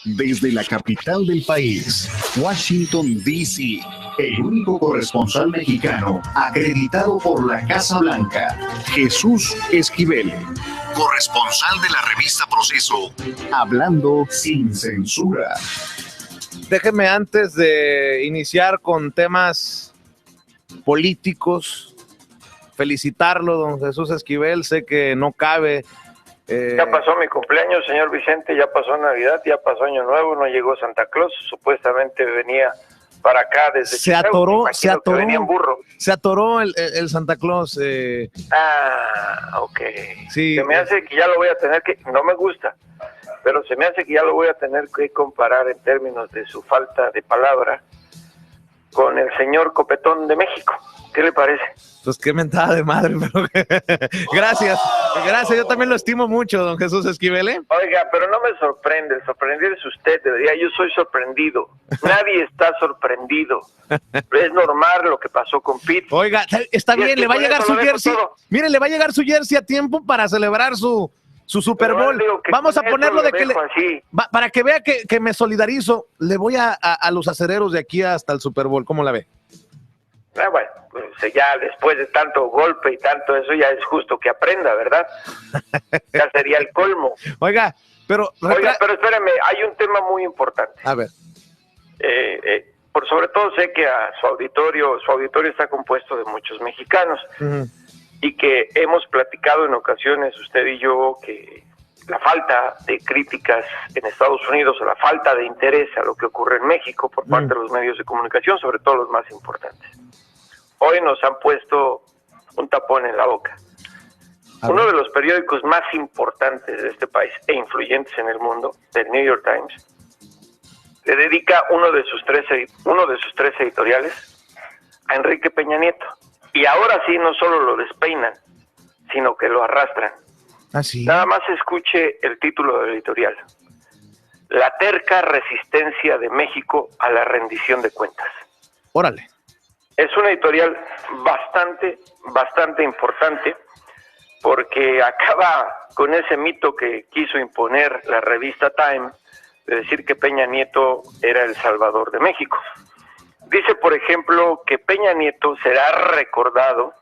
Desde la capital del país, Washington, D.C., el único corresponsal mexicano acreditado por la Casa Blanca, Jesús Esquivel, corresponsal de la revista Proceso, hablando sin censura. Déjeme, antes de iniciar con temas políticos, felicitarlo, don Jesús Esquivel. Sé que no cabe. Ya pasó mi cumpleaños, señor Vicente, ya pasó Navidad, ya pasó Año Nuevo, no llegó Santa Claus, supuestamente venía para acá desde Chicago. Se atoró el Santa Claus. Ok. Sí, se me hace que ya lo voy a tener que, no me gusta, pero se me hace que ya lo voy a tener que comparar en términos de su falta de palabra con el señor Copetón de México. ¿Qué le parece? Pues qué mentada de madre, pero gracias, yo también lo estimo mucho, don Jesús Esquivel. Oiga, pero no me sorprende, el sorprendido es usted, yo soy sorprendido, nadie está sorprendido, es normal lo que pasó con Pete. Oiga, está bien, le va a llegar su jersey, mire, le va a llegar su jersey a tiempo para celebrar su Super Bowl. Vamos a ponerlo de que para que vea que me solidarizo, le voy a los acereros de aquí hasta el Super Bowl, ¿cómo la ve? Bueno, pues ya después de tanto golpe y tanto eso, ya es justo que aprenda, ¿verdad? Ya sería el colmo. Oiga, pero espérame, hay un tema muy importante. A ver. Por sobre todo sé que a su auditorio está compuesto de muchos mexicanos, y que hemos platicado en ocasiones, usted y yo, que la falta de críticas en Estados Unidos, o la falta de interés a lo que ocurre en México por parte de los medios de comunicación, sobre todo los más importantes. Hoy nos han puesto un tapón en la boca. Uno de los periódicos más importantes de este país e influyentes en el mundo, el New York Times, le dedica uno de sus tres editoriales a Enrique Peña Nieto. Y ahora sí, no solo lo despeinan, sino que lo arrastran. ¿Ah, sí? Nada más escuche el título del editorial: La terca resistencia de México a la rendición de cuentas. Órale. Es una editorial bastante importante, porque acaba con ese mito que quiso imponer la revista Time, de decir que Peña Nieto era el salvador de México. Dice, por ejemplo, que Peña Nieto será recordado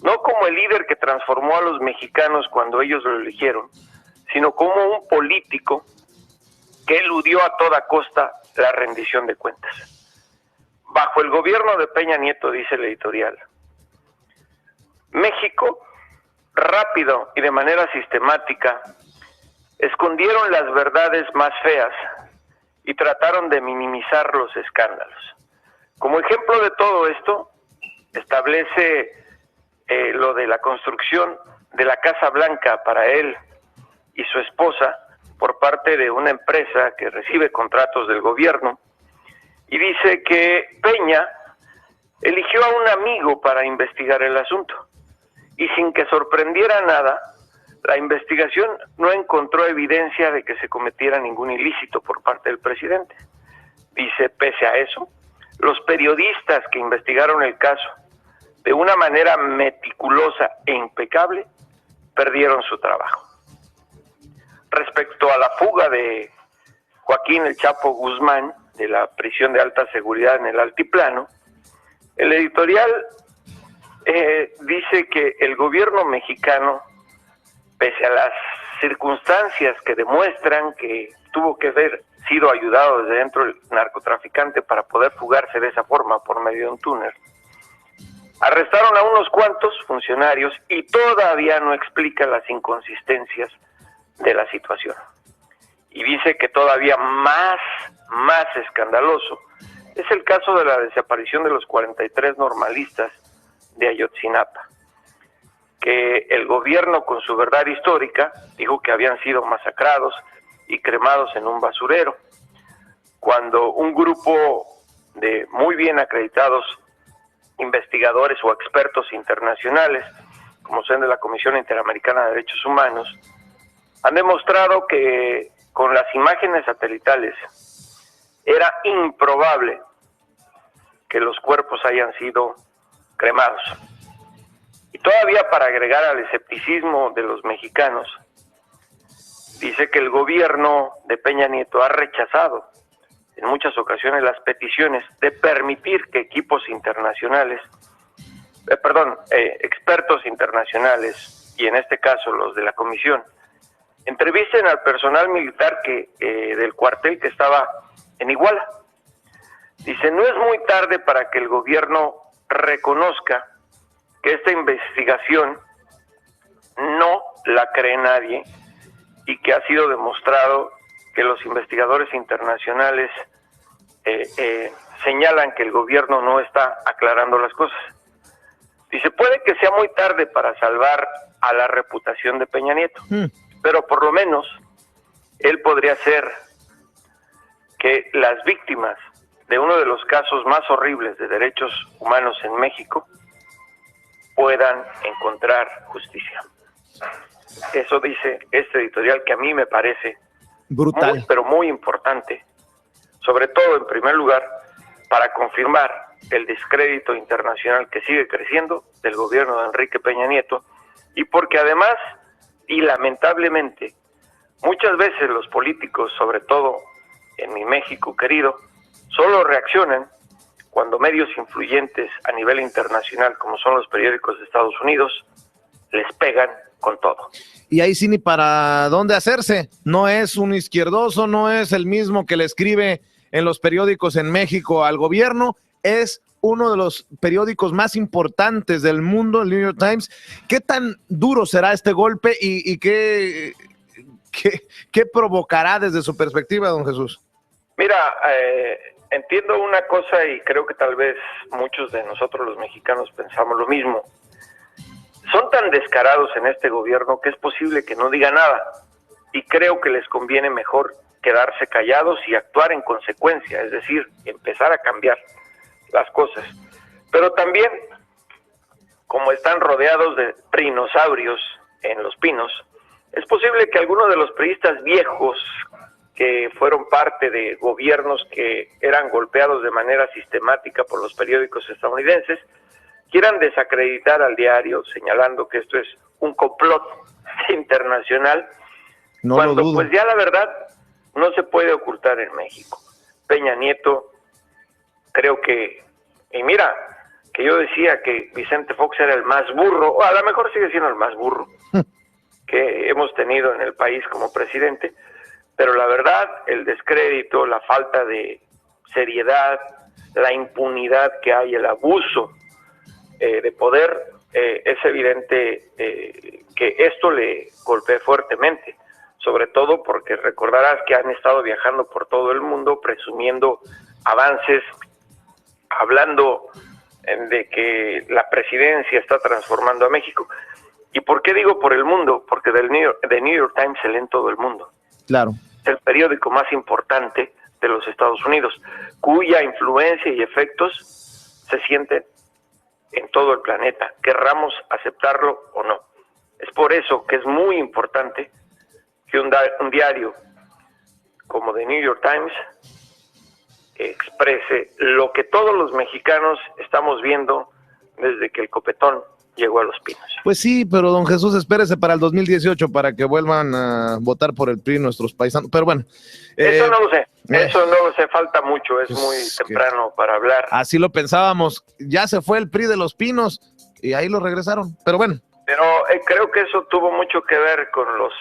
no como el líder que transformó a los mexicanos cuando ellos lo eligieron, sino como un político que eludió a toda costa la rendición de cuentas. Bajo el gobierno de Peña Nieto, dice el editorial, México, rápido y de manera sistemática, escondieron las verdades más feas y trataron de minimizar los escándalos. Como ejemplo de todo esto, establece lo de la construcción de la Casa Blanca para él y su esposa por parte de una empresa que recibe contratos del gobierno, y dice que Peña eligió a un amigo para investigar el asunto, y sin que sorprendiera nada, la investigación no encontró evidencia de que se cometiera ningún ilícito por parte del presidente. Dice, pese a eso, los periodistas que investigaron el caso de una manera meticulosa e impecable perdieron su trabajo. Respecto a la fuga de Joaquín El Chapo Guzmán de la prisión de alta seguridad en el Altiplano, el editorial dice que el gobierno mexicano, pese a las circunstancias que demuestran que tuvo que haber sido ayudado desde dentro del narcotraficante para poder fugarse de esa forma por medio de un túnel, arrestaron a unos cuantos funcionarios y todavía no explica las inconsistencias de la situación. Y dice que todavía más escandaloso es el caso de la desaparición de los 43 normalistas de Ayotzinapa, que el gobierno, con su verdad histórica, dijo que habían sido masacrados y cremados en un basurero, cuando un grupo de muy bien acreditados investigadores o expertos internacionales, como son de la Comisión Interamericana de Derechos Humanos, han demostrado que con las imágenes satelitales era improbable que los cuerpos hayan sido cremados. Y todavía, para agregar al escepticismo de los mexicanos, dice que el gobierno de Peña Nieto ha rechazado en muchas ocasiones las peticiones de permitir que equipos internacionales, expertos internacionales, y en este caso los de la comisión, entrevisten al personal militar del cuartel que estaba en Iguala. Dice, no es muy tarde para que el gobierno reconozca que esta investigación no la cree nadie y que ha sido demostrado que los investigadores internacionales señalan que el gobierno no está aclarando las cosas. Dice, puede que sea muy tarde para salvar a la reputación de Peña Nieto, pero por lo menos él podría hacer que las víctimas de uno de los casos más horribles de derechos humanos en México puedan encontrar justicia. Eso dice este editorial, que a mí me parece brutal, muy, pero muy importante, sobre todo en primer lugar para confirmar el descrédito internacional que sigue creciendo del gobierno de Enrique Peña Nieto, y porque además, y lamentablemente, muchas veces los políticos, sobre todo en mi México querido, solo reaccionan cuando medios influyentes a nivel internacional, como son los periódicos de Estados Unidos, les pegan con todo. Y ahí sí ni para dónde hacerse. No es un izquierdoso, no es el mismo que le escribe en los periódicos en México al gobierno, es uno de los periódicos más importantes del mundo, el New York Times. ¿Qué tan duro será este golpe y qué provocará desde su perspectiva, don Jesús? Mira, entiendo una cosa y creo que tal vez muchos de nosotros los mexicanos pensamos lo mismo. Son tan descarados en este gobierno que es posible que no digan nada, y creo que les conviene mejor quedarse callados y actuar en consecuencia, es decir, empezar a cambiar las cosas. Pero también, como están rodeados de dinosaurios en Los Pinos, es posible que algunos de los priistas viejos que fueron parte de gobiernos que eran golpeados de manera sistemática por los periódicos estadounidenses quieran desacreditar al diario, señalando que esto es un complot internacional, no cuando pues ya la verdad no se puede ocultar en México. Peña Nieto, creo que, y mira, que yo decía que Vicente Fox era el más burro, o a lo mejor sigue siendo el más burro que hemos tenido en el país como presidente, pero la verdad, el descrédito, la falta de seriedad, la impunidad que hay, el abuso de poder, es evidente que esto le golpea fuertemente, sobre todo porque recordarás que han estado viajando por todo el mundo presumiendo avances, hablando de que la presidencia está transformando a México. ¿Y por qué digo por el mundo? Porque The New York Times se lee en todo el mundo. Claro. Es el periódico más importante de los Estados Unidos, cuya influencia y efectos se sienten en todo el planeta, querramos aceptarlo o no. Es por eso que es muy importante que un diario como The New York Times exprese lo que todos los mexicanos estamos viendo desde que el copetón llegó a Los Pinos. Pues sí, pero don Jesús, espérese para el 2018 para que vuelvan a votar por el PRI nuestros paisanos, pero bueno. Eso no lo sé, eso no lo sé, falta mucho, es muy temprano para hablar. Así lo pensábamos, ya se fue el PRI de Los Pinos y ahí lo regresaron, pero bueno. Pero creo que eso tuvo mucho que ver con los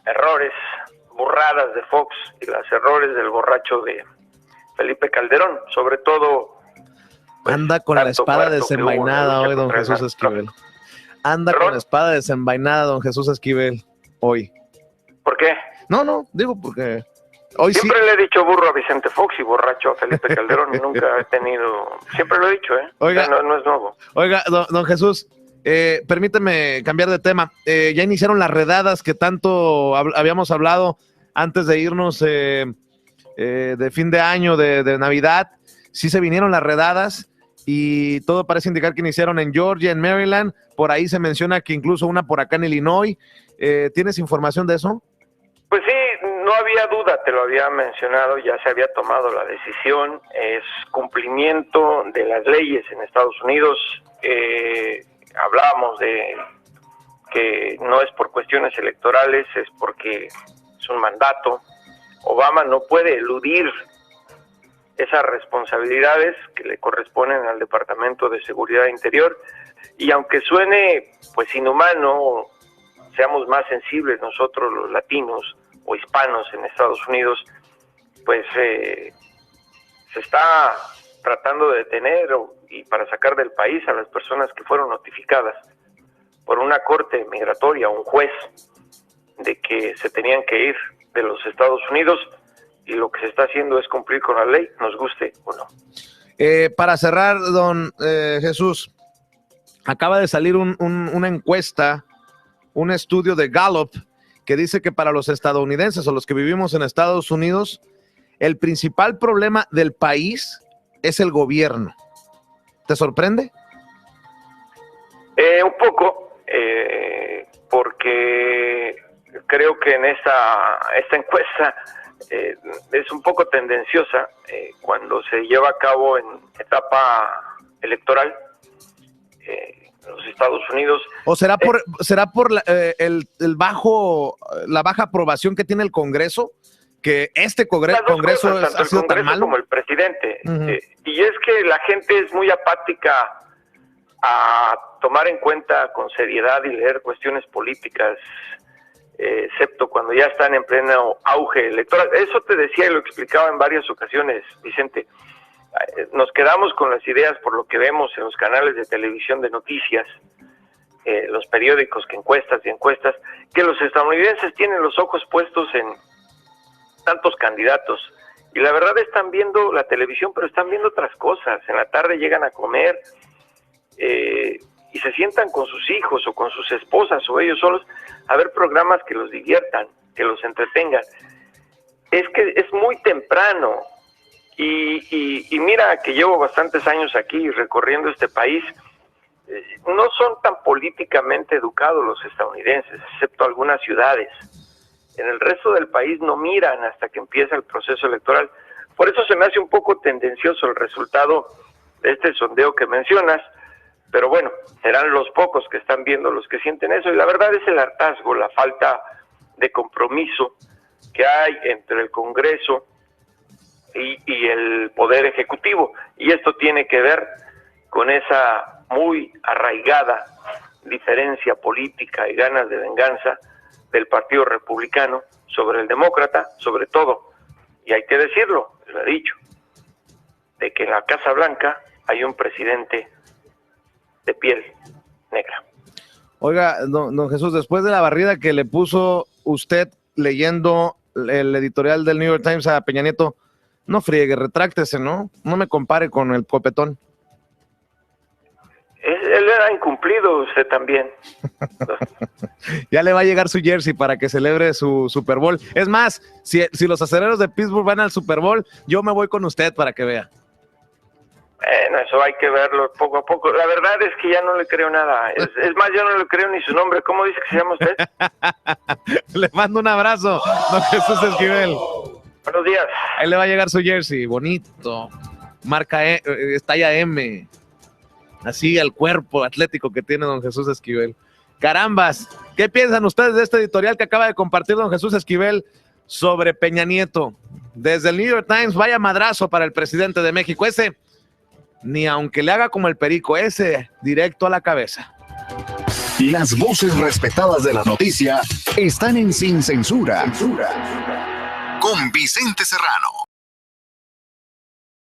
errores, burradas de Fox y los errores del borracho de Felipe Calderón, sobre todo. Pues, anda con la espada desenvainada hoy, don Jesús Esquivel. Anda con la espada desenvainada, don Jesús Esquivel, hoy. ¿Por qué? No, digo porque hoy siempre le he dicho burro a Vicente Fox y borracho a Felipe Calderón, nunca he tenido, siempre lo he dicho, Oiga, no es nuevo. Oiga, don Jesús, permíteme cambiar de tema. Ya iniciaron las redadas que tanto habíamos hablado antes de irnos de fin de año, de Navidad. Sí se vinieron las redadas y todo parece indicar que iniciaron en Georgia, en Maryland. Por ahí se menciona que incluso una por acá en Illinois. ¿Tienes información de eso? Pues sí, no había duda, te lo había mencionado, ya se había tomado la decisión, es cumplimiento de las leyes en Estados Unidos. Hablábamos de que no es por cuestiones electorales, es porque es un mandato. Obama no puede eludir esas responsabilidades que le corresponden al Departamento de Seguridad Interior, y aunque suene pues inhumano, seamos más sensibles nosotros los latinos o hispanos en Estados Unidos, pues se está tratando de detener y para sacar del país a las personas que fueron notificadas por una corte migratoria, un juez, de que se tenían que ir de los Estados Unidos, y lo que se está haciendo es cumplir con la ley, nos guste o no. Para cerrar, don Jesús, acaba de salir una encuesta, un estudio de Gallup, que dice que para los estadounidenses o los que vivimos en Estados Unidos, el principal problema del país es el gobierno. ¿Te sorprende? Un poco, porque creo que en esta encuesta es un poco tendenciosa cuando se lleva a cabo en etapa electoral en los Estados Unidos. ¿O será por la baja aprobación que tiene el Congreso? Que este Congreso cosas, ha sido tan malo como el presidente. Y es que la gente es muy apática a tomar en cuenta con seriedad y leer cuestiones políticas, excepto cuando ya están en pleno auge electoral. Eso te decía y lo explicaba en varias ocasiones, Vicente. Nos quedamos con las ideas por lo que vemos en los canales de televisión de noticias, los periódicos, que encuestas, que los estadounidenses tienen los ojos puestos en tantos candidatos, y la verdad están viendo la televisión, pero están viendo otras cosas. En la tarde llegan a comer y se sientan con sus hijos o con sus esposas o ellos solos a ver programas que los diviertan, que los entretengan. Es que es muy temprano, y mira que llevo bastantes años aquí recorriendo este país. No son tan políticamente educados los estadounidenses, excepto algunas ciudades. En el resto del país no miran hasta que empieza el proceso electoral. Por eso se me hace un poco tendencioso el resultado de este sondeo que mencionas, pero bueno, serán los pocos que están viendo los que sienten eso, y la verdad es el hartazgo, la falta de compromiso que hay entre el Congreso y el Poder Ejecutivo, y esto tiene que ver con esa muy arraigada diferencia política y ganas de venganza del Partido Republicano sobre el Demócrata, sobre todo, y hay que decirlo, lo he dicho, de que en la Casa Blanca hay un presidente de piel negra. Oiga, don Jesús, después de la barrida que le puso usted leyendo el editorial del New York Times a Peña Nieto, no friegue, retráctese, ¿no? No me compare con el copetón. Él era incumplido, usted también. Ya le va a llegar su jersey para que celebre su Super Bowl. Es más, si los Acereros de Pittsburgh van al Super Bowl, yo me voy con usted para que vea. Bueno, eso hay que verlo poco a poco. La verdad es que ya no le creo nada. Es más, yo no le creo ni su nombre. ¿Cómo dice que se llama usted? Le mando un abrazo, don Jesús Esquivel. Buenos días. Ahí le va a llegar su jersey, bonito. Marca talla M. Así al cuerpo atlético que tiene don Jesús Esquivel. Carambas, ¿qué piensan ustedes de este editorial que acaba de compartir don Jesús Esquivel sobre Peña Nieto? Desde el New York Times, vaya madrazo para el presidente de México. Ese, ni aunque le haga como el perico, ese directo a la cabeza. Las voces respetadas de la noticia están en Sin Censura. Con Vicente Serrano.